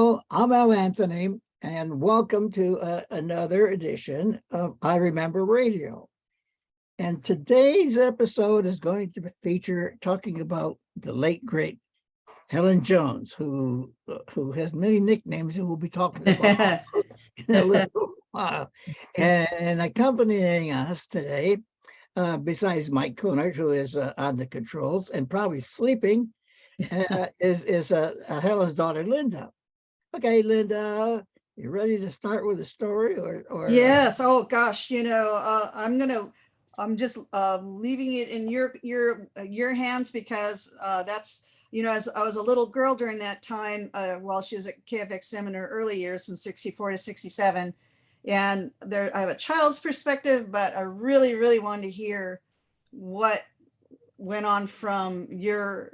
Hello, I'm Al Anthony, and welcome to another edition of I Remember Radio. And today's episode is going to feature talking about the late great Helen Jones, who has many nicknames, and we'll be talking about in a little while. And accompanying us today, besides Mike Conard, who is on the controls and probably sleeping, is Helen's daughter, Linda. Okay, Linda, you ready to start with a story or Yes. Oh gosh, I'm just leaving it in your hands because that's as I was a little girl during that time while she was at KFXM in her early years from 64 to 67. And there I have a child's perspective, but I really wanted to hear what went on from your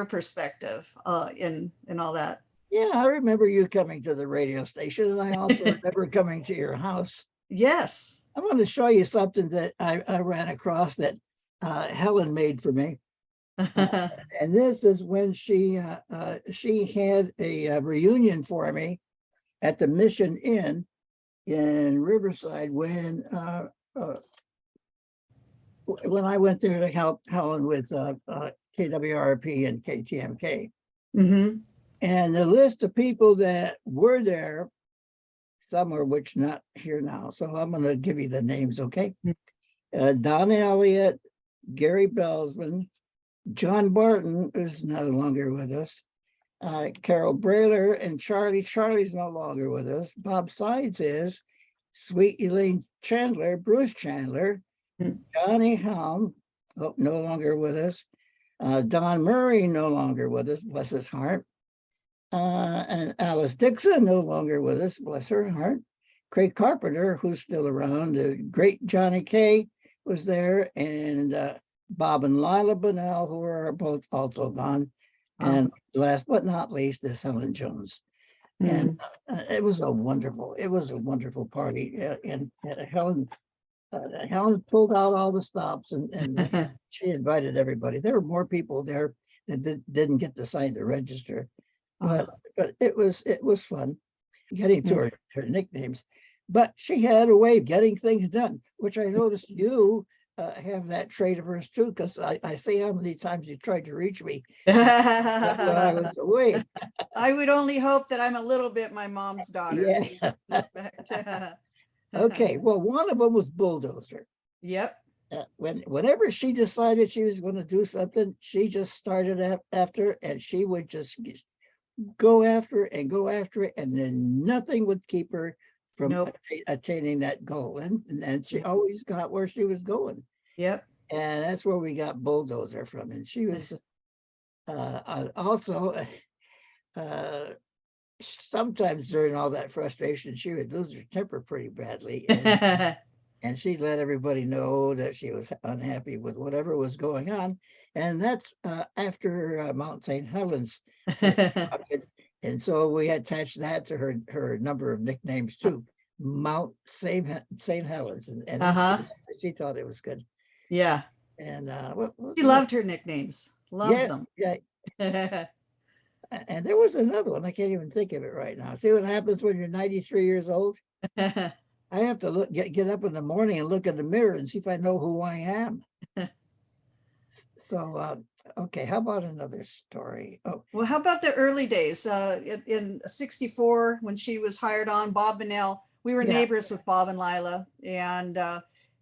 perspective in all that. Yeah, I remember you coming to the radio station, and I also remember coming to your house. Yes. I want to show you something that I ran across that Helen made for me. And this is when she had a reunion for me at the Mission Inn in Riverside when I went there to help Helen with KWRP and KTMK. Mm-hmm. And the list of people that were there, some are which not here now. So I'm going to give you the names, okay? Don Elliott, Gary Belsman, John Barton is no longer with us. Carol Brailer and Charlie. Charlie's no longer with us. Bob Sides is. Sweet Elaine Chandler, Bruce Chandler, Johnny Helm, no longer with us. Don Murray, no longer with us, bless his heart. And Alice Dixon, no longer with us, bless her heart. Craig Carpenter, who's still around, the great Johnny Kay was there, and Bob and Lila Bunnell, who are both also gone. And last but not least is Helen Jones. And it was a wonderful party. And Helen pulled out all the stops and she invited everybody. There were more people there that didn't get to sign the register. But it was fun getting to her nicknames. But she had a way of getting things done, which I noticed you have that trait of hers too, because I see how many times you tried to reach me when I was away. I would only hope that I'm a little bit my mom's daughter. Yeah. Okay, well, one of them was Bulldozer. Yep. Whenever she decided she was going to do something, she just started after, and she would just go after it, and then nothing would keep her from attaining that goal. And she always got where she was going. Yep. And that's where we got Bulldozer from. And she was also sometimes during all that frustration, she would lose her temper pretty badly. And she'd let everybody know that she was unhappy with whatever was going on. And that's after Mount St. Helens. And so we attached that to her number of nicknames too. Mount St. Helens. And she thought it was good. Yeah. And she loved her nicknames. Loved them. Yeah. And there was another one. I can't even think of it right now. See what happens when you're 93 years old? I have to get up in the morning and look in the mirror and see if I know who I am. So, okay, how about another story? Oh, well, how about the early days? In 64, when she was hired on, Bob Bunnell, we were neighbors with Bob and Lila. And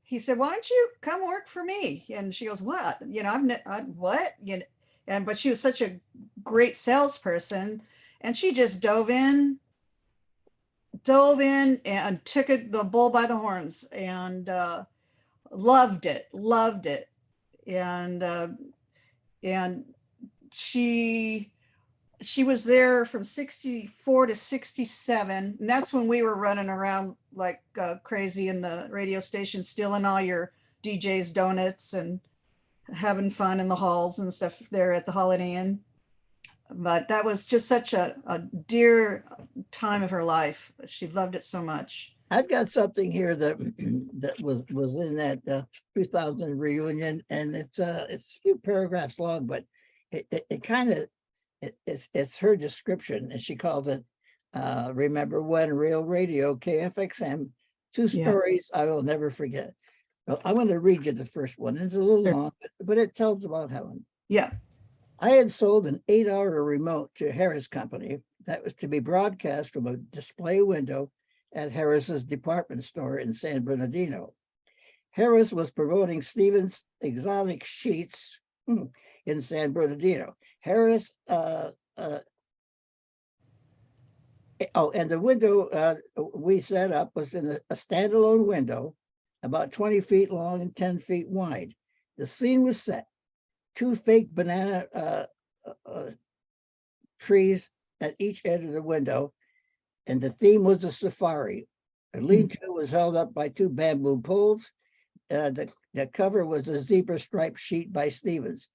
he said, why don't you come work for me? And she goes, what? What? But she was such a great salesperson, and she just dove in and took the bull by the horns, and loved it. And she was there from 64 to 67, and that's when we were running around like crazy in the radio station, stealing all your DJs donuts and having fun in the halls and stuff there at the Holiday Inn. But that was just such a dear time of her life. She loved it so much. I've got something here that was in that 2000 reunion, and it's a few paragraphs long, but it's her description, and she called it Remember When, Real Radio, KFXM, two Yeah. stories I will never forget. Well, I want to read you the first one. It's a little Sure. long, but it tells about Helen. Yeah. I had sold an 8-hour remote to Harris Company that was to be broadcast from a display window at Harris's department store in San Bernardino. Harris was promoting Stevens' exotic sheets in San Bernardino. Harris, and the window we set up was in a standalone window, about 20 feet long and 10 feet wide. The scene was set. 2 fake banana trees at each end of the window, and the theme was a safari. A lean-to was held up by 2 bamboo poles. The cover was a zebra striped sheet by Stevens.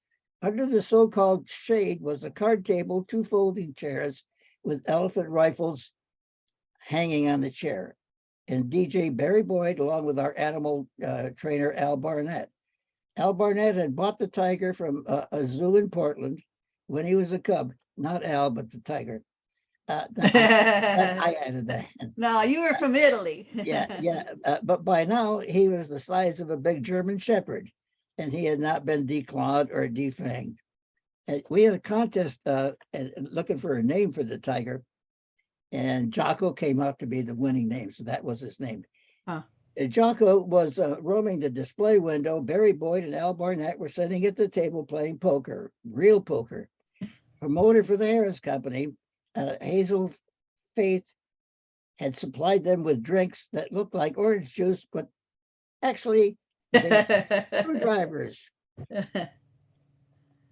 Under the so-called shade was a card table, 2 folding chairs with elephant rifles hanging on the chair, and DJ Barry Boyd, along with our animal trainer, Al Barnett. Al Barnett had bought the tiger from a zoo in Portland when he was a cub. Not Al, but the tiger. I added that. No, you were from Italy. Yeah. But by now, he was the size of a big German shepherd, and he had not been declawed or defanged. And we had a contest looking for a name for the tiger, and Jocko came out to be the winning name, so that was his name. Huh. Jocko was roaming the display window. Barry Boyd and Al Barnett were sitting at the table playing poker, real poker. Promoter for the Harris Company, Hazel Faith, had supplied them with drinks that looked like orange juice, but actually they were screwdrivers.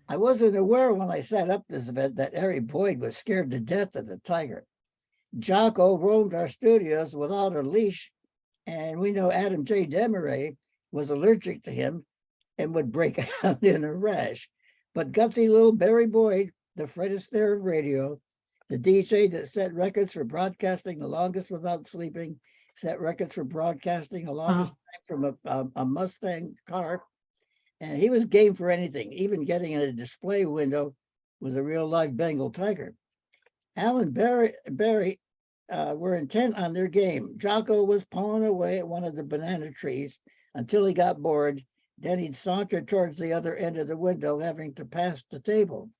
I wasn't aware when I set up this event that Harry Boyd was scared to death of the tiger. Jocko roamed our studios without a leash, and we know Adam J. Demaray was allergic to him and would break out in a rash. But gutsy little Barry Boyd, the Fred Astaire of radio, the DJ that set records for broadcasting the longest without sleeping, set records for broadcasting the longest time from a Mustang car. And he was game for anything, even getting in a display window with a real live Bengal tiger. Al and Barry were intent on their game. Jocko was pawing away at one of the banana trees until he got bored. Then he'd saunter towards the other end of the window, having to pass the table.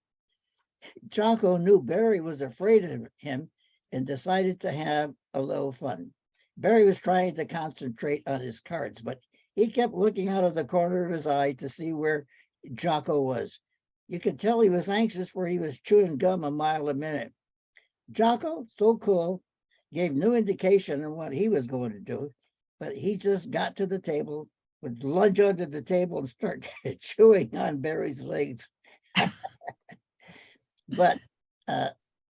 Jocko knew Barry was afraid of him and decided to have a little fun. Barry was trying to concentrate on his cards, but he kept looking out of the corner of his eye to see where Jocko was. You could tell he was anxious, for he was chewing gum a mile a minute. Jocko, so cool, gave no indication on what he was going to do, but he just got to the table, would lunge under the table and start chewing on Barry's legs. But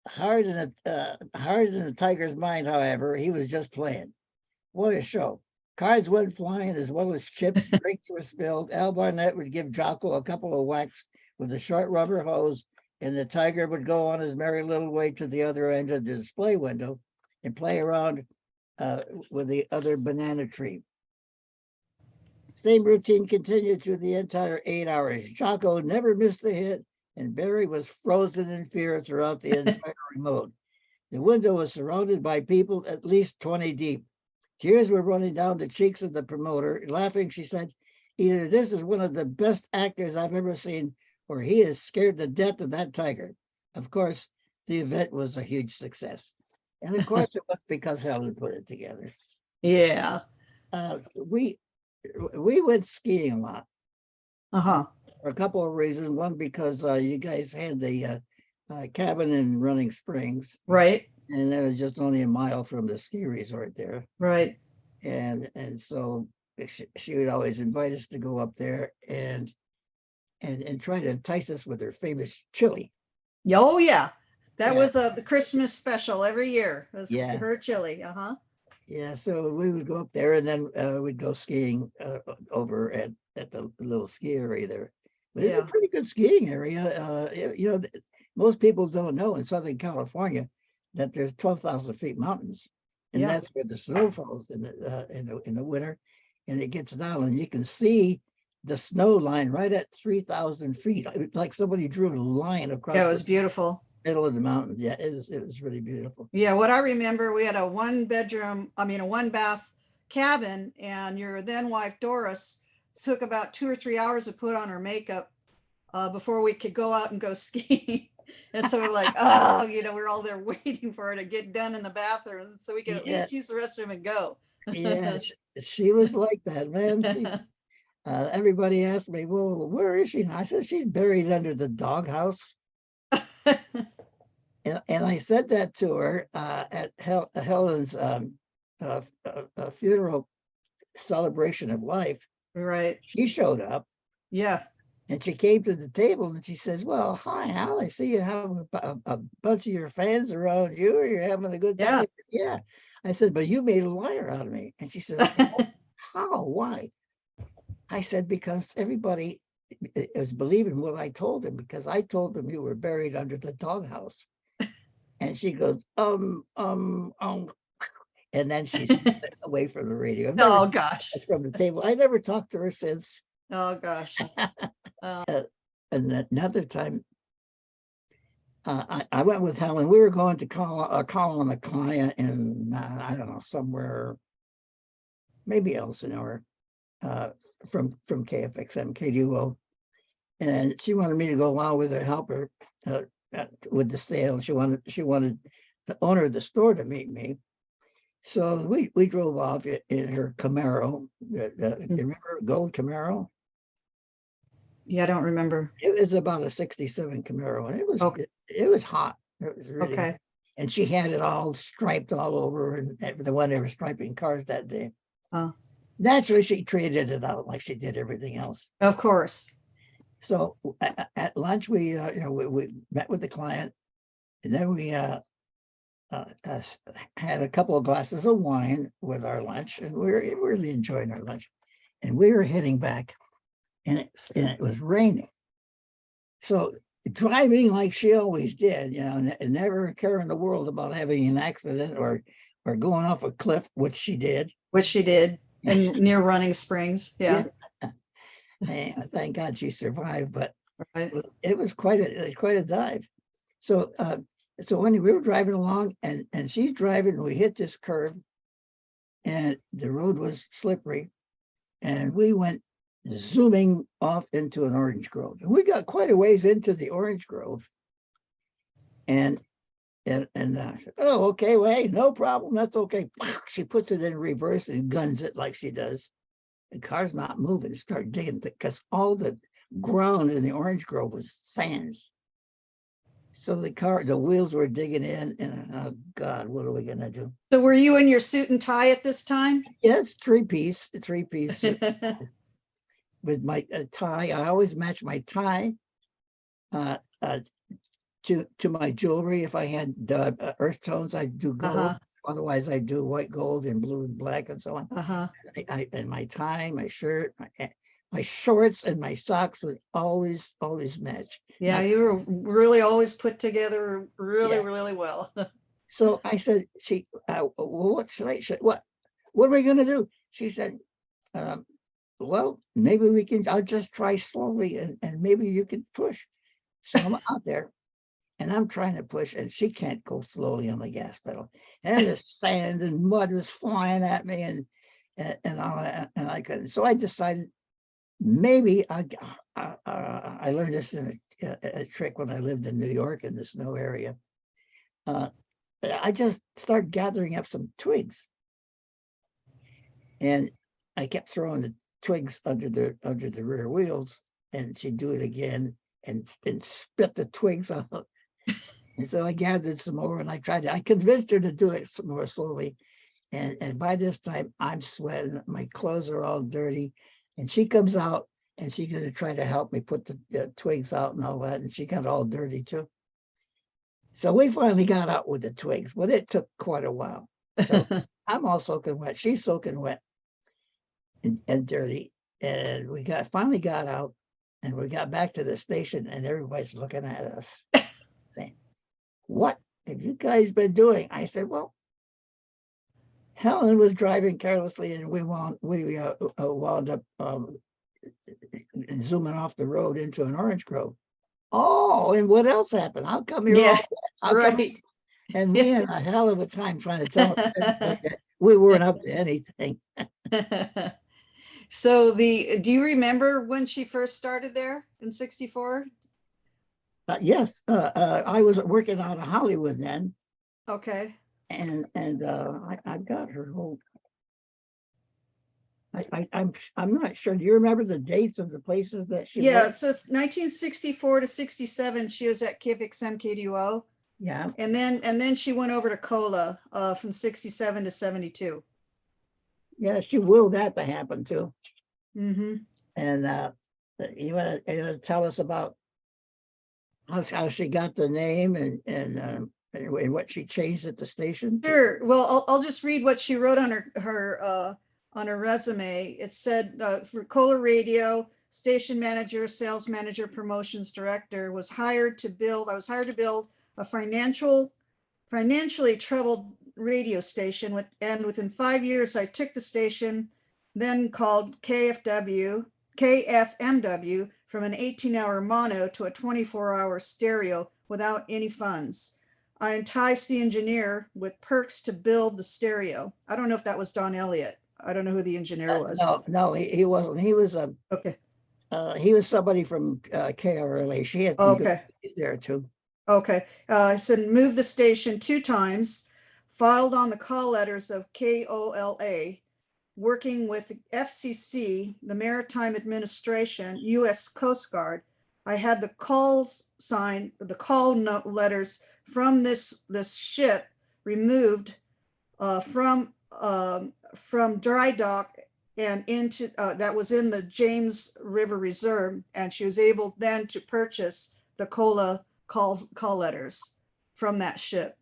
hard in the tiger's mind, however, he was just playing. What a show. Cards went flying as well as chips, drinks were spilled. Al Barnett would give Jocko a couple of whacks with a short rubber hose, and the tiger would go on his merry little way to the other end of the display window and play around with the other banana tree. Same routine continued through the entire 8 hours. Jocko never missed a hit, and Barry was frozen in fear throughout the entire remote. The window was surrounded by people at least 20 deep. Tears were running down the cheeks of the promoter. Laughing, she said, either this is one of the best actors I've ever seen, or he is scared to death of that tiger. Of course, the event was a huge success. And of course, it was because Helen put it together. Yeah. We went skiing a lot. Uh-huh. For a couple of reasons. One, because you guys had the cabin in Running Springs. Right. And that was just only a mile from the ski resort there. Right. And so she would always invite us to go up there and try to entice us with her famous chili. Oh yeah. That was the Christmas special every year. It was her chili. Uh-huh. Yeah, so we would go up there, and then we'd go skiing over at the little ski area there. But it's a pretty good skiing area. Most people don't know in Southern California that there's 12,000 feet mountains, and that's where the snow falls in the winter, and it gets down, and you can see the snow line right at 3,000 feet. Like somebody drew a line across. Yeah, it was beautiful. middle of the mountains. Yeah, it was really beautiful. Yeah, what I remember, we had a one bath cabin, and your then wife Doris took about 2 or 3 hours to put on her makeup before we could go out and go skiing. And so we're like, oh, we're all there waiting for her to get done in the bathroom so we can at Yeah, least use the restroom and go. yeah, she was like that, man. Everybody asked me, well, where is she? And I said, she's buried under the doghouse. And I said that to her at Helen's funeral celebration of life. Right. She showed up Yeah. and she came to the table and she says, well, hi, Hal. I see you have a bunch of your fans around you. You're having a good time. Yeah. Yeah. I said, but you made a liar out of me. And she says, oh, how? Why? I said, because everybody is believing what I told them, because I told them you were buried under the doghouse. And she goes, and then she's away from the radio. Oh gosh. From the table. I never talked to her since. Oh gosh. And another time, I went with Helen. We were going to call on a client in I don't know, somewhere, maybe Elsinore, from KFXM, KDUO, and she wanted me to go along with her, help her with the sale. She wanted the owner of the store to meet me. So we drove off in her Camaro. You remember gold Camaro? Yeah, I don't remember. It was about a '67 Camaro, and it was Okay. it was hot. It was really Okay. hot. And she had it all striped all over, and the one they were striping cars that day. Naturally, she traded it out like she did everything else. Of course. So at lunch, we met with the client, and then we had a couple of glasses of wine with our lunch, and we were really enjoying our lunch. And we were heading back, and it was raining. So driving like she always did, and never a care in the world about having an accident or going off a cliff, which she did. And near Running Springs. Yeah. And thank God she survived, but Right. it was quite a dive. So when we were driving along, and she's driving, and we hit this curve, and the road was slippery, and we went zooming off into an orange grove. And we got quite a ways into the orange grove, and I said, oh, okay, well, hey, no problem, that's okay. She puts it in reverse and guns it like she does. The car's not moving. Start digging, because all the ground in the orange grove was sand. So the wheels were digging in, and oh God, what are we gonna do? So were you in your suit and tie at this time? Yes, three-piece with my tie. I always match my tie to my jewelry. If I had earth tones, I'd do gold. Otherwise, I do white gold and blue and black and so on. And my tie, my shirt, my shorts, and my socks would always match. Yeah, you were really always put together really well. So I said, what should I say? What are we going to do? She said, well, maybe I'll just try slowly, and maybe you can push. So I'm out there, and I'm trying to push, and she can't go slowly on the gas pedal. And the sand and mud was flying at me, and I couldn't. So I decided maybe I learned this in a trick when I lived in New York in the snow area. I just started gathering up some twigs, and I kept throwing the twigs under the rear wheels, and she'd do it again and spit the twigs out. And so I gathered some more, and I convinced her to do it some more slowly. And by this time I'm sweating, my clothes are all dirty, and she comes out, and she's going to try to help me put the twigs out and all that, and she got all dirty too. So we finally got out with the twigs, but it took quite a while. So I'm all soaking wet, she's soaking wet and dirty, and we finally got out, and we got back to the station, and everybody's looking at us saying, what have you guys been doing? I said, well, Helen was driving carelessly, and we wound up zooming off the road into an orange grove. Oh, and what else happened? How come you're Yeah, all, how come, right. and we had a hell of a time trying to tell everybody that we weren't up to anything. So do you remember when she first started there in 64? Yes, I was working out of Hollywood then, Okay. and I've got her whole. I'm not sure. Do you remember the dates of the places that she Yeah, worked? so it's 1964 to 67, she was at KFXM KDUO. Yeah, And then she went over to KOLA from 67 to 72. yeah, she willed that to happen too. Mm-hmm. And you wanna tell us about how she got the name and what she changed at the station? Sure. Well, I'll just read what she wrote on her resume. It said for KOLA Radio, station manager, sales manager, promotions director, was hired to build. I was hired to build a financially troubled radio station. And within 5 years, I took the station, then called KFMW, from an 18-hour mono to a 24-hour stereo without any funds. I enticed the engineer with perks to build the stereo. I don't know if that was Don Elliott. I don't know who the engineer was. No, he wasn't. He was Okay. he was somebody from KRLA. She had some good Okay. things there too. Okay. I said move the station 2 times, filed on the call letters of KOLA, working with the FCC, the Maritime Administration, U.S. Coast Guard. I had the calls signed, the call letters from this ship removed from dry dock and into that was in the James River Reserve, and she was able then to purchase the KOLA call letters from that ship.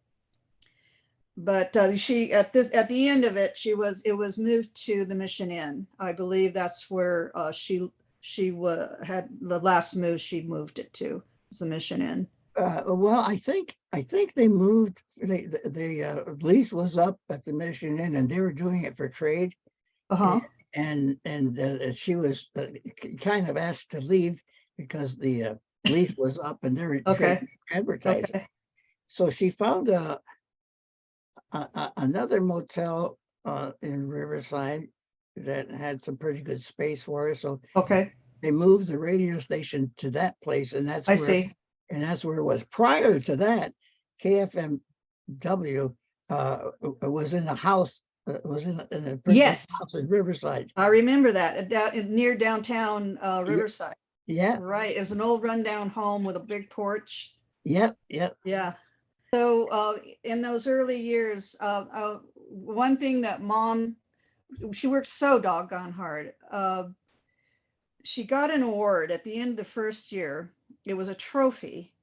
But she at the end of it, it was moved to the Mission Inn. I believe that's where she had the last move. She moved it to was the Mission Inn. Well, I think they moved. The lease was up at the Mission Inn, and they were doing it for trade. Uh-huh. And she was kind of asked to leave because the lease was up and they were Okay. advertising. Okay. So she found another motel in Riverside that had some pretty good space for her. So Okay. they moved the radio station to that place, and I see. that's where it was. Prior to that, KFMW was in a house. Was in a pretty big Yes, house in Riverside. I remember that near downtown Yeah, Riverside. yeah, Right. It was an old rundown home with a big porch. yeah, yeah. Yeah. So in those early years, one thing that Mom, she worked so doggone hard. She got an award at the end of the first year. It was a trophy,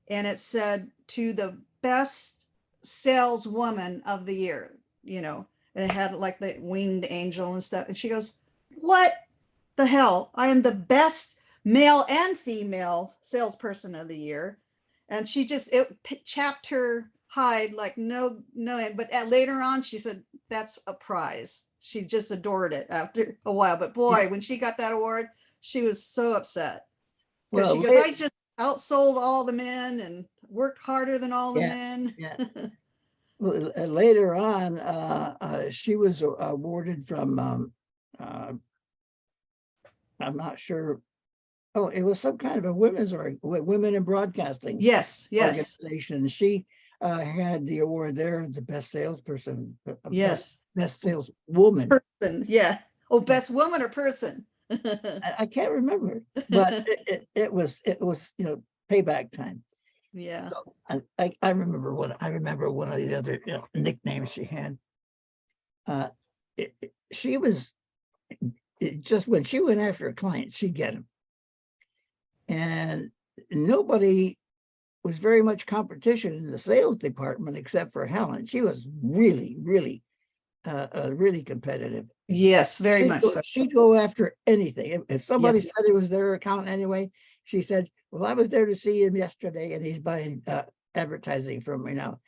and it said to the best saleswoman of the year, and it had like the winged angel and stuff. And she goes, "What the hell? I am the best male and female salesperson of the year." And she just chapped her hide like no. But later on, she said that's a prize. She just adored it after a while. But boy, when she got that award, she was so upset because Well, she goes, "I just outsold all the men and worked harder than all the yeah, men." yeah. Well, later on, she was awarded from. I'm not sure. Oh, it was some kind of a women in broadcasting Yes, yes, organization. She had the award there, the best salesperson, yes. best saleswoman. Person, yeah. Oh, best woman or person? I can't remember, but it was payback time. Yeah. So I remember one of the other nicknames she had. She was just when she went after a client, she'd get him, and nobody was very much competition in the sales department except for Helen. She was really, really, really competitive. Yes, very much so. She'd go after anything. If somebody Yeah. said it was their account anyway, she said, "Well, I was there to see him yesterday, and he's buying advertising from me now."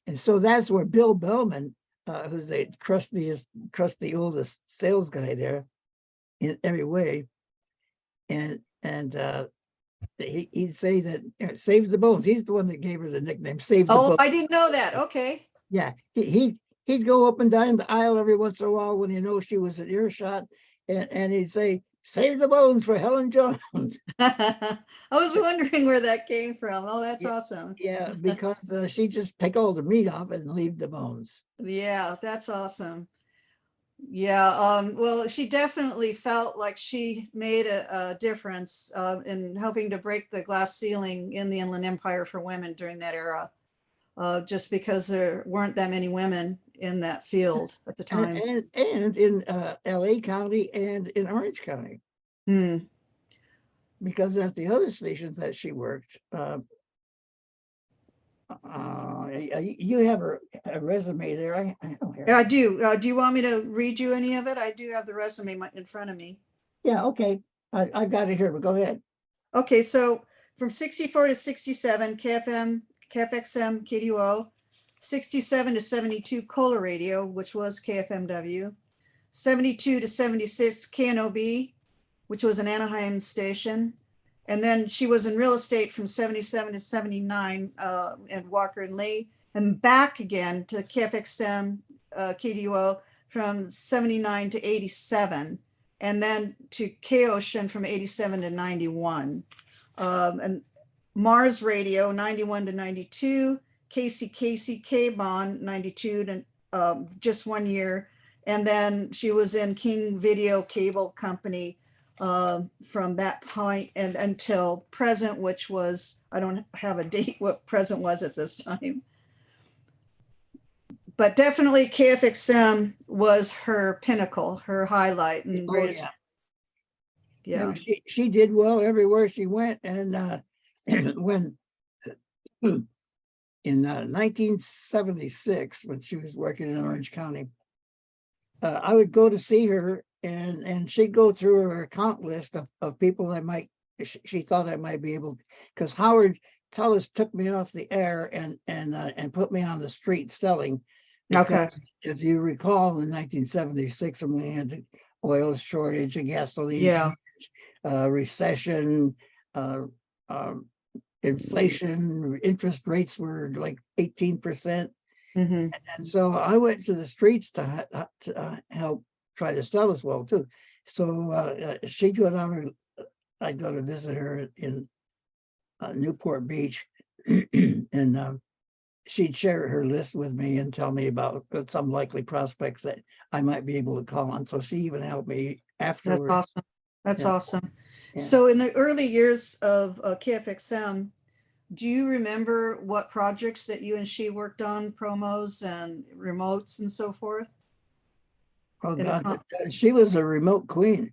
And so that's where Bill Bellman, who's the crusty oldest sales guy there in every way, and he'd say that Save the Bones. He's the one that gave her the nickname Save the Oh, Bones. I didn't know that. Okay. Yeah, he'd go up and down the aisle every once in a while when she was at earshot, and he'd say, "Save the bones for Helen Jones." I was wondering where that came from. Oh, that's Yeah, awesome. yeah, because she just pick all the meat off and leave the bones. Yeah, that's awesome. Yeah, well, she definitely felt like she made a difference in helping to break the glass ceiling in the Inland Empire for women during that era, just because there weren't that many women in that field at the time. And in LA County and in Orange County, Hmm. because at the other stations that she worked, you have a resume there. I don't Yeah, hear. I do. Do you want me to read you any of it? I do have the resume in front of me. Yeah, okay. I've got it here, but go ahead. Okay, so from 64 to 67, KFM, KFXM, KDUO, 67 to 72, KOLA Radio, which was KFMW, 72 to 76, KNOB, which was an Anaheim station. And then she was in real estate from 77 to 79 at Walker and Lee, and back again to KFXM, KDUO from 79 to 87, and then to K-Ocean from 87 to 91. And Mars Radio 91 to 92, Casey K-Bon 92 to just 1 year. And then she was in King Video Cable Company from that point and until present, which was, I don't have a date what present was at this time. But definitely KFXM was her pinnacle, her highlight and greatest. Oh, yeah. She did well everywhere she went, and when in 1976, when she was working in Orange County, I would go to see her, and she'd go through her account list of people that she thought I might be able, because Howard Tullis took me off the air and put me on the street selling. Okay. Because if you recall, in 1976, when we had the oil shortage and gasoline, Yeah. recession, inflation, interest rates were like 18%. Mm-hmm. And so I went to the streets to help try to sell as well too. So she'd go down, I'd go to visit her in Newport Beach, and she'd share her list with me and tell me about some likely prospects that I might be able to call on. So she even helped me That's afterwards. awesome. That's Yeah. awesome. Yeah. So in the early years of KFXM, do you remember what projects that you and she worked on, promos and remotes and so forth? Oh In the God, she was a remote queen.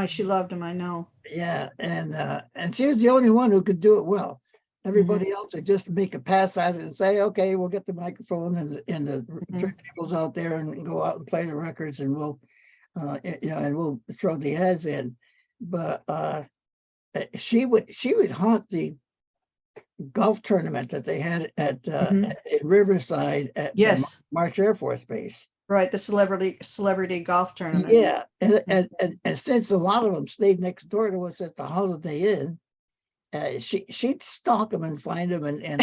she loved him, I know. Yeah, and she was the only one who could do it well. Everybody else would just make a pass at it and say, "Okay, we'll get the microphone and the turntables out there and go out and play the records, and we'll, and we'll throw the ads in." But she would haunt the golf tournament that they had at in Riverside at Yes, March Air Force Base. right. The celebrity golf tournaments. Yeah, and since a lot of them stayed next door to us at the Holiday Inn, she'd stalk them and find them and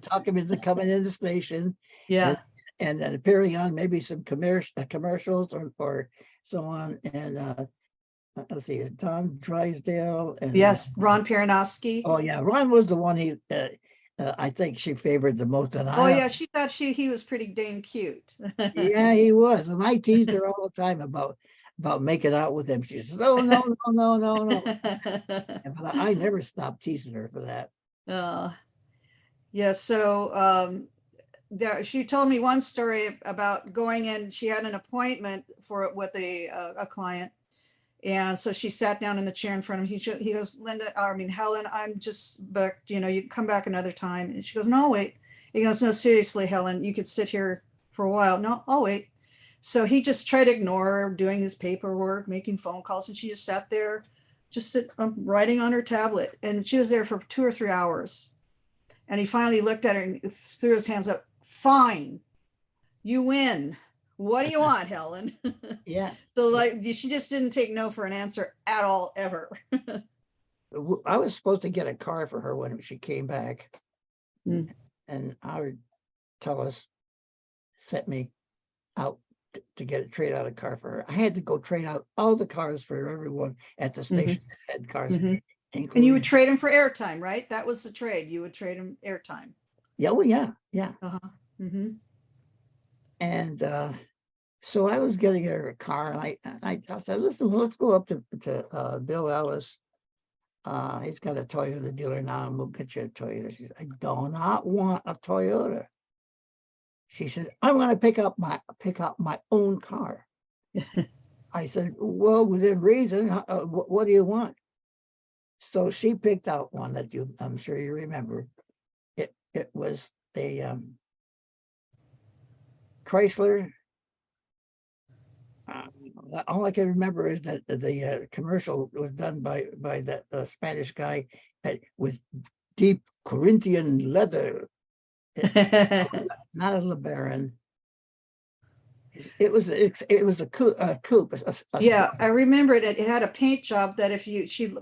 talk them into coming in the station. Yeah. And then appearing on maybe some commercials or so on. And let's see, Don Drysdale and Yes, Ron Peronowski. oh yeah, Ron was the one I think she favored the most. And Oh yeah, she thought he was pretty dang cute. yeah, he was. And I teased her all the time about making out with him. She says, "Oh no, no, no, no, no." But I never stopped teasing her for that. Yeah, so she told me one story about going in. She had an appointment with a client, and so she sat down in the chair in front of him. He goes, Helen, I'm just booked. You can come back another time. And she goes, "No, wait." He goes, "No, seriously, Helen, you could sit here for a while." "No, I'll wait." So he just tried to ignore her, doing his paperwork, making phone calls, and she just sat there, writing on her tablet. And she was there for 2 or 3 hours. And he finally looked at her and threw his hands up. "Fine, you win. What do you want, Helen?" Yeah. So she just didn't take no for an answer at all, ever. I was supposed to get a car for her when she came back, Mm. and Howard Tellis sent me out to get a trade out a car for her. I had to go trade out all the cars for everyone at the station that had cars, And you including. would trade them for airtime, right? That was the trade. You would trade them airtime. Yeah, well, yeah. Mm-hmm. And so I was getting her a car, and I said, listen, let's go up to Bill Ellis. He's got a Toyota dealer now, and we'll get you a Toyota. She said, I do not want a Toyota. She said, I want to pick up my own car. I said, well, within reason, what do you want? So she picked out one that I'm sure you remember. It was a Chrysler. All I can remember is that the commercial was done by that Spanish guy with deep Corinthian leather. Not a LeBaron. It was a coupe. Yeah, I remember it. It had a paint job that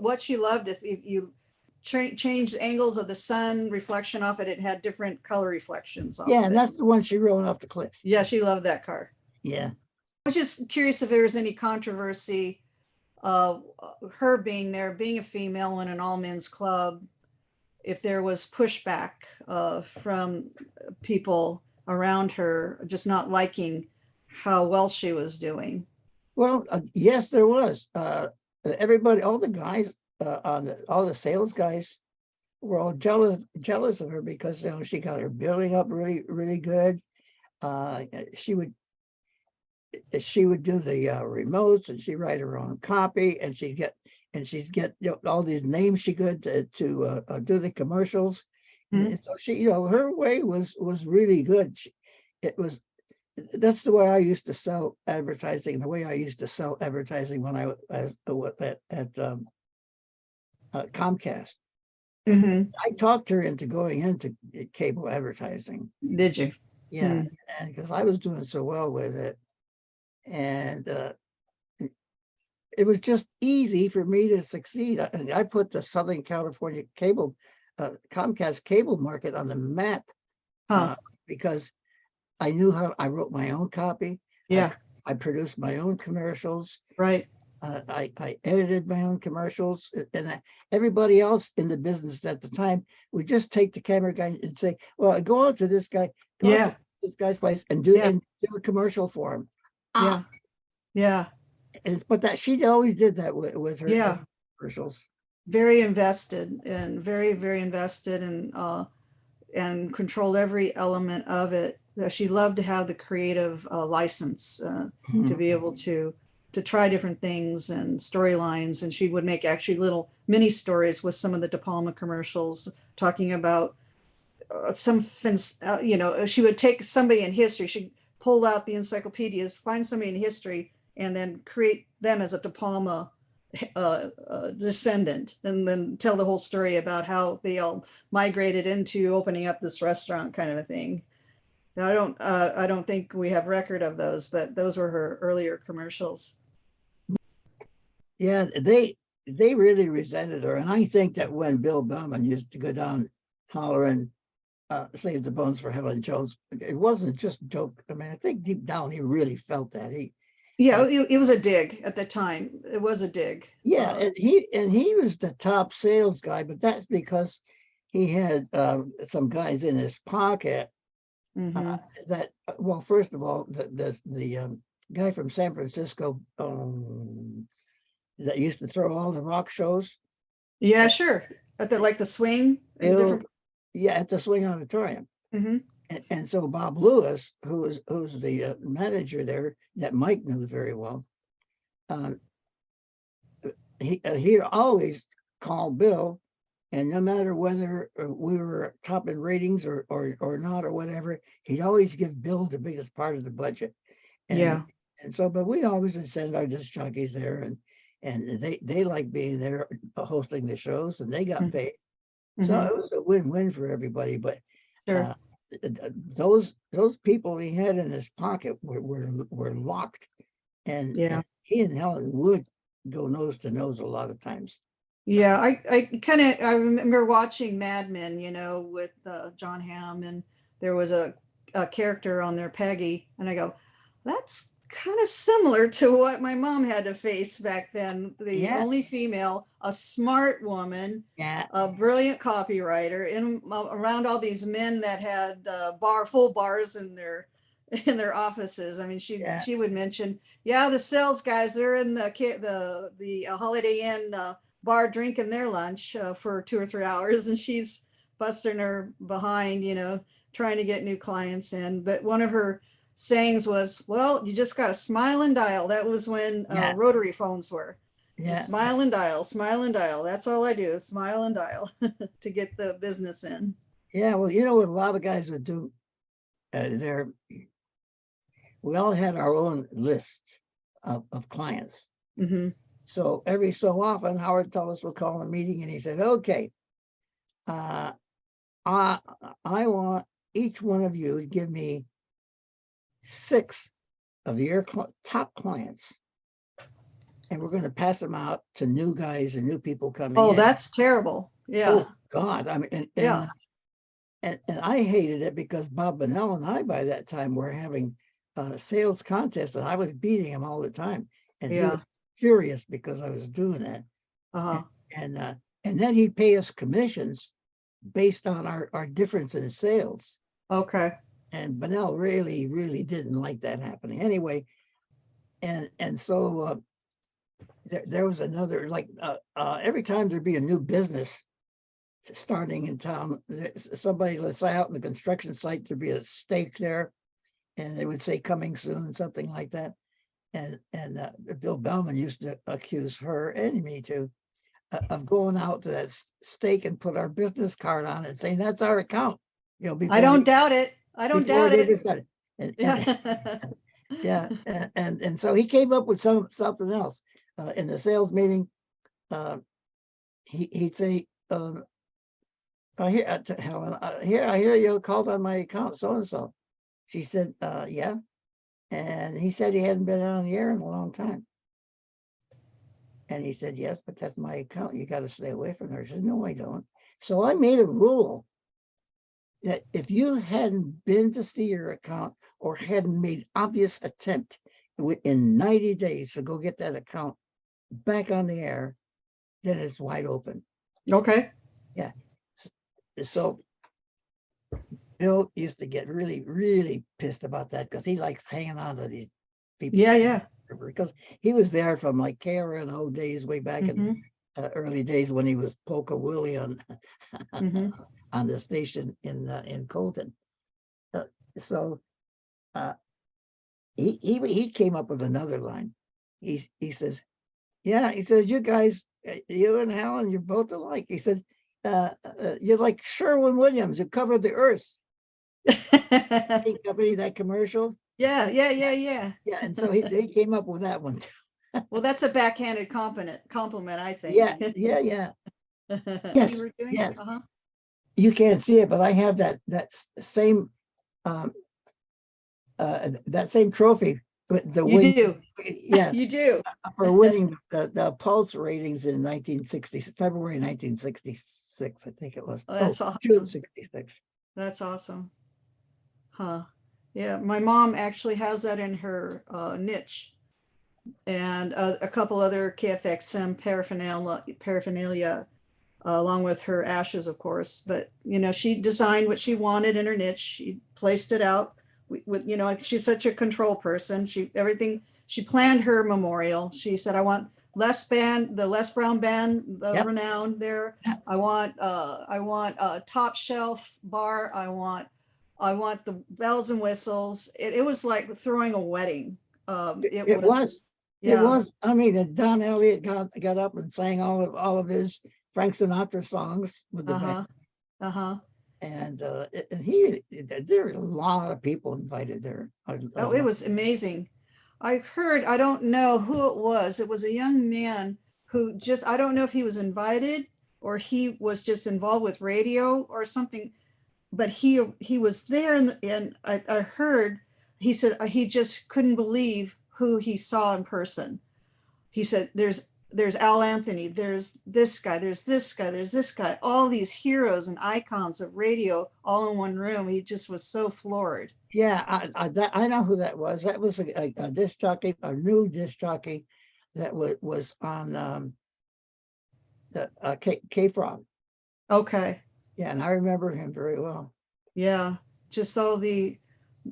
what she loved, if you changed the angles of the sun reflection off it, it had different color reflections off Yeah, of and it. that's the one she rode off the cliff. Yeah, she loved that car. Yeah. I was just curious if there was any controversy, her being there, being a female in an all men's club, if there was pushback from people around her just not liking how well she was doing. Well, yes, there was. Everybody, all the guys, all the sales guys were all jealous of her because she got her billing up really, really good. She would do the remotes, and she'd write her own copy, and she'd get all these names she could to do the commercials. And so she, her way was really good. That's the way I used to sell advertising. The way I used to sell advertising when I was at Comcast. I talked her into going into cable advertising. Did you? Yeah, and because I was doing so well with it, and it was just easy for me to succeed. I put the Southern California cable, Comcast cable market on the map because I knew how. I wrote my own copy. Yeah. I produced my own commercials. Right. I edited my own commercials, and everybody else in the business at the time would just take the camera guy and say, "Well, I go out to this guy, to this guy's place, and do a commercial for him." Yeah. But that she always did that with her commercials. Very invested, and very, very invested, and controlled every element of it. She loved to have the creative license to be able to try different things and storylines. And she would make actually little mini stories with some of the De Palma commercials, talking about she would take somebody in history. She'd pull out the encyclopedias, find somebody in history, and then create them as a De Palma descendant, and then tell the whole story about how they all migrated into opening up this restaurant, kind of a thing. Now, I don't think we have record of those, but those were her earlier commercials. Yeah, they really resented her, and I think that when Bill Bauman used to go down hollering, "Save the bones for Helen Jones," it wasn't just a joke. I mean, I think deep down he really felt that. It was a dig at the time. It was a dig. Yeah, and he was the top sales guy, but that's because he had some guys in his pocket that. Well, first of all, the guy from San Francisco that used to throw all the rock shows. Yeah, sure. At the swing. At the Swing Auditorium. And so Bob Lewis, who's the manager there, that Mike knew very well, he always called Bill, and no matter whether we were top in ratings or not or whatever, he'd always give Bill the biggest part of the budget. And so, but we always would send our disc jockeys there, and they liked being there hosting the shows, and they got paid. So it was a win-win for everybody. But those people he had in his pocket were locked, and he and Helen would go nose to nose a lot of times. Yeah, I remember watching Mad Men, with John Hamm, and there was a character on there, Peggy, and I go, that's kind of similar to what my mom had to face back then. The Yeah, only female, a smart woman, yeah, a brilliant copywriter, in around all these men that had full bars in their offices. I mean, yeah, she would mention, yeah, the sales guys, they're in the Holiday Inn bar drinking their lunch for 2 or 3 hours, and she's busting her behind, trying to get new clients in. But one of her sayings was, well, you just got to smile and dial. That was when yeah, rotary phones were. Just yeah, smile and dial, smile and dial. That's all I do is smile and dial to get the business in. yeah. Well, you know what a lot of guys would do? They're we all had our own list of clients. Hmm. So every so often, Howard Tullis would call a meeting and he said, okay, uh, I, I want each one of you to give me 6 of your top clients, and we're going to pass them out to new guys and new people coming Oh, in. that's terrible. Yeah. Oh God. I mean, Yeah. and I hated it because Bob Bonnell and I by that time were having sales contests, and I was beating him all the time, and he Yeah. was furious because I was doing that. Uh-huh. And and then he'd pay us commissions based on our difference in sales. Okay. And Bonnell really didn't like that happening anyway. And so there was another, like every time there'd be a new business starting in town, somebody, let's say out in the construction site, there'd be a stake there, and they would say coming soon, something like that. And Bill Bellman used to accuse her and me too of going out to that stake and put our business card on it, saying that's our account. I don't doubt it. I don't Before doubt they it. decided. And Yeah. yeah, and so he came up with something else in the sales meeting. Uh, he'd say, I hear Helen, here I hear you called on my account, so and so. She said, yeah, and he said he hadn't been on the air in a long time. And he said, yes, but that's my account. You got to stay away from her. She said, no, I don't. So I made a rule that if you hadn't been to see your account or hadn't made obvious attempt in 90 days to go get that account back on the air, then it's wide open. Okay. Yeah. So Bill used to get really pissed about that because he likes hanging on to these people. Yeah. Yeah. Because he was there from like KRNO days way back in Hmm. early days when he was Polka Willie on Hmm. on the station in Colton. So he came up with another line. He says, yeah, he says, you guys, you and Helen, you're both alike. He said, you're like Sherwin-Williams, you covered the earth. Company, that commercial. Yeah. Yeah. Yeah. Yeah. Yeah, and so they came up with that one. Well, that's a backhanded compliment, I think. Yeah, yeah. You Yes, were doing? yes. Uh-huh. You can't see it, but I have that same um, that same trophy, but the You win. do. Yeah, You do. for winning the Pulse ratings in 1960, February 1966, I think it was. Oh, that's June awesome. 66. That's awesome. Huh. Yeah, my mom actually has that in her niche, and a couple other KFXM paraphernalia, along with her ashes, of course. But she designed what she wanted in her niche. She placed it out with she's such a control person. She planned her memorial. She said, I want the Les Brown band, the Yep. renowned there. I want a top shelf bar. I want the bells and whistles. It was like throwing a wedding. It was. It Yeah. was. I mean, Don Elliott got up and sang all of his Frank Sinatra songs with the band. Uh-huh. Uh-huh. And there were a lot of people invited there. Oh, it was amazing. I don't know who it was. It was a young man who I don't know if he was invited or he was just involved with radio or something, but he was there, and I heard, he said he just couldn't believe who he saw in person. He said, there's Al Anthony, there's this guy, there's this guy, there's this guy, all these heroes and icons of radio all in one room. He just was so floored. Yeah, I know who that was. That was a disc jockey, a new disc jockey that was on the K Frog. Okay. Yeah, and I remember him very well. Yeah. Just all the,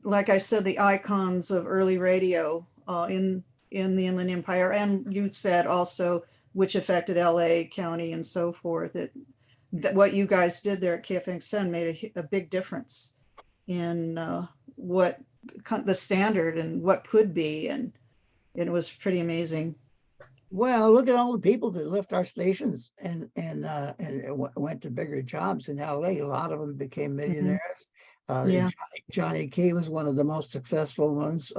like I said, the icons of early radio in the Inland Empire, and you said also which affected LA County and so forth. That what you guys did there at KFXM made a big difference in what the standard and what could be, and it was pretty amazing. Well, look at all the people that left our stations and went to bigger jobs in LA. A lot of them became millionaires. Yeah. Johnny Kay was one of the most successful ones.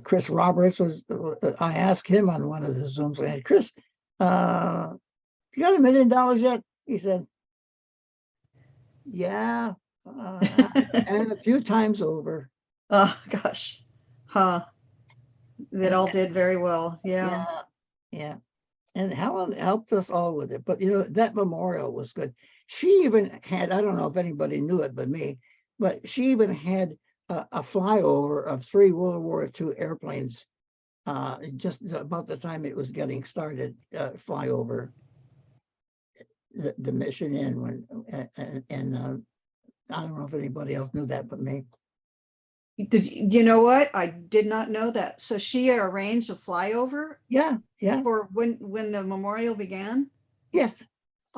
Chris Roberts was. I asked him on one of the Zooms, and Chris, you got $1 million yet? He said, yeah, and a few times over. Oh gosh. Huh. It And all did very well. Yeah. yeah, yeah. And Helen helped us all with it. But that memorial was good. She even had, I don't know if anybody knew it but me, but she even had a flyover of 3 World War II airplanes just about the time it was getting started, flyover the mission in when and I don't know if anybody else knew that but me. You know what? I did not know that. So she arranged a flyover Yeah, yeah, for when the memorial began? yes. I,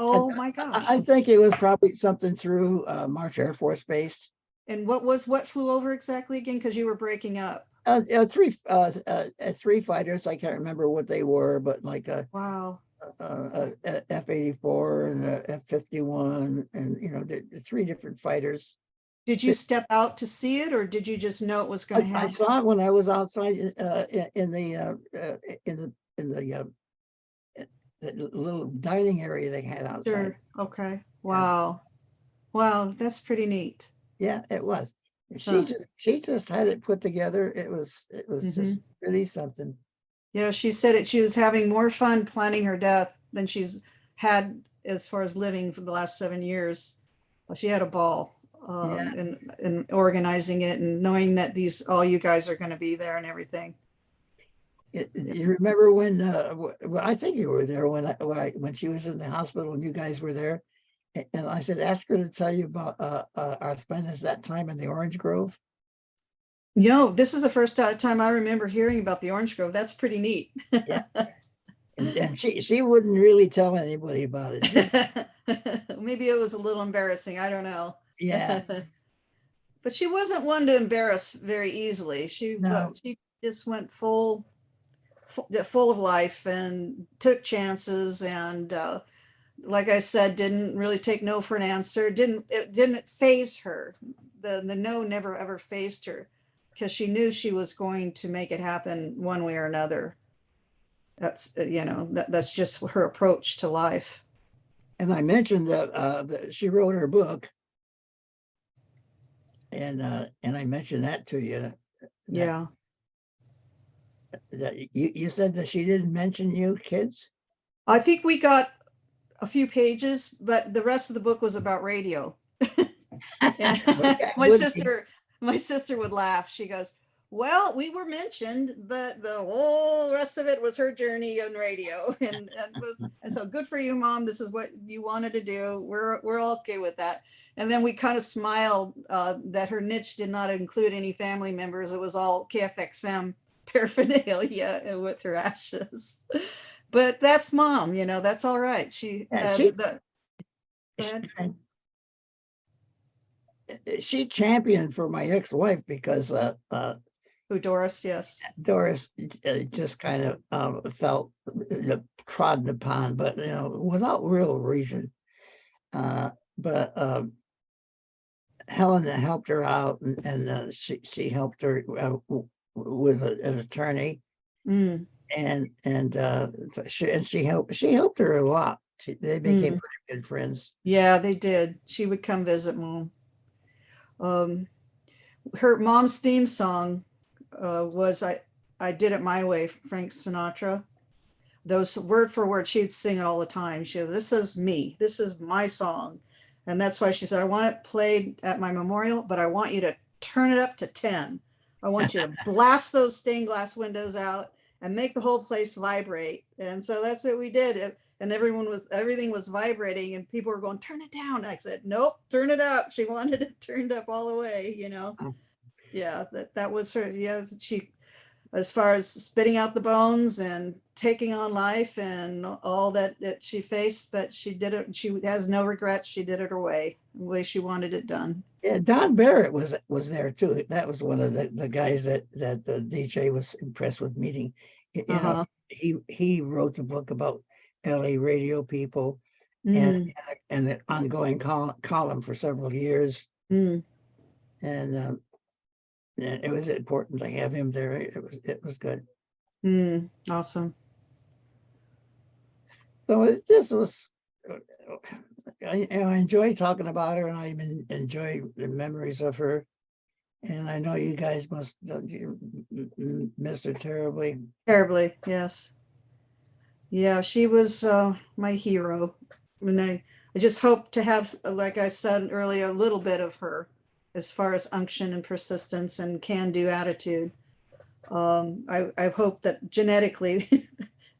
Oh my I gosh. think it was probably something through March Air Force Base. And what flew over exactly again? Because you were breaking up. Three fighters. I can't remember what they were, but like Wow. F-84 and F-51, and the 3 different fighters. Did you step out to see it, or did you just know it was going to I happen? saw it when I was outside in the little dining area they had outside. Sure. Okay. Wow. Wow, that's pretty neat. Yeah, it was. Huh. She just had it put together. It was just really something. Yeah, she said it. She was having more fun planning her death than she's had as far as living for the last 7 years. Well, she had a ball Yeah. in organizing it and knowing that all you guys are going to be there and everything. You remember when? Well, I think you were there when she was in the hospital and you guys were there, and I said, ask her to tell you about our spending that time in the Orange Grove. This is the first time I remember hearing about the Orange Grove. That's pretty neat. Yeah, and she wouldn't really tell anybody about it. Maybe it was a little embarrassing. I don't know. Yeah. But she wasn't one to embarrass very easily. She just went full of life and took chances, and like I said, didn't really take no for an answer. It didn't phase her. The no never ever phased her, because she knew she was going to make it happen one way or another. That's that's just her approach to life. And I mentioned that she wrote her book, and I mentioned that to you. Yeah. That you said that she didn't mention you kids. I think we got a few pages, but the rest of the book was about radio. Okay, My sister would laugh. She goes, well, we were mentioned, but the whole rest of it was her journey on radio. And so good for you, Mom. This is what you wanted to do. We're all okay with that. And then we kind of smiled that her niche did not include any family members. It was all KFXM paraphernalia with her ashes. But that's Mom, that's all right. She championed for my ex-wife because who, Doris? Yes. Doris just kind of felt trodden upon, but without real reason. But Helen helped her out, and she helped her with an attorney, and she helped her a lot. They became pretty good friends. Yeah, they did. She would come visit Mom. Her Mom's theme song was I Did It My Way, Frank Sinatra. those word for word, she'd sing it all the time. She said, this is me, this is my song. And that's why she said, I want it played at my memorial, but I want you to turn it up to 10. I want you to blast those stained glass windows out and make the whole place vibrate. And so that's what we did. And everything was vibrating and people were going, turn it down. I said, nope, turn it up. She wanted it turned up all the way, you know. Yeah, that was her. Yeah, she, as far as spitting out the bones and taking on life and all that she faced, but she did it. She has no regrets. She did it her way, the way she wanted it done. Yeah, Don Barrett was there too. That was one of the guys that the DJ was impressed with meeting. You know, he wrote the book about LA radio people and the ongoing column for several years. And it was important to have him there. It was good. Awesome. So it just was. I enjoy talking about her, and I enjoy the memories of her. And I know you guys must miss her terribly. Terribly, yes. Yeah, she was my hero. And I just hope to have, like I said earlier, a little bit of her as far as unction and persistence and can-do attitude. I hope that genetically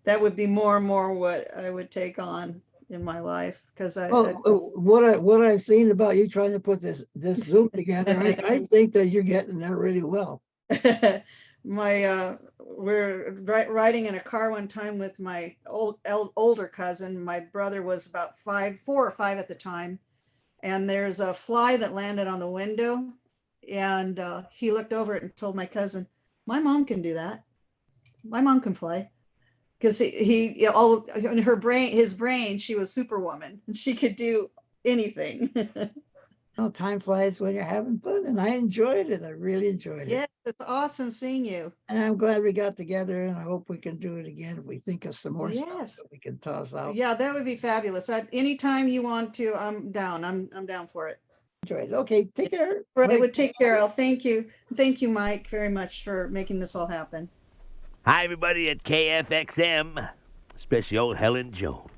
that would be more and more what I would take on in my life, because what I've seen about you trying to put this Zoom together, I think that you're getting there really well. We're riding in a car one time with my older cousin. My brother was about 4 or 5 at the time, and there's a fly that landed on the window, and he looked over it and told my cousin, "My mom can do that. My mom can fly." Because he all in his brain, she was Superwoman, and she could do anything. Well, time flies when you're having fun, and I enjoyed it. I really enjoyed it. Yeah, it's awesome seeing you. And I'm glad we got together, and I hope we can do it again if we think of some more stuff Yes. that we can toss out. Yeah, that would be fabulous. Anytime you want to, I'm down. I'm down for it. Enjoyed it. Okay, take care. Right, would take care. Thank you. Thank you, Mike, very much for making this all happen. Hi, everybody at KFXM, especially old Helen Jones.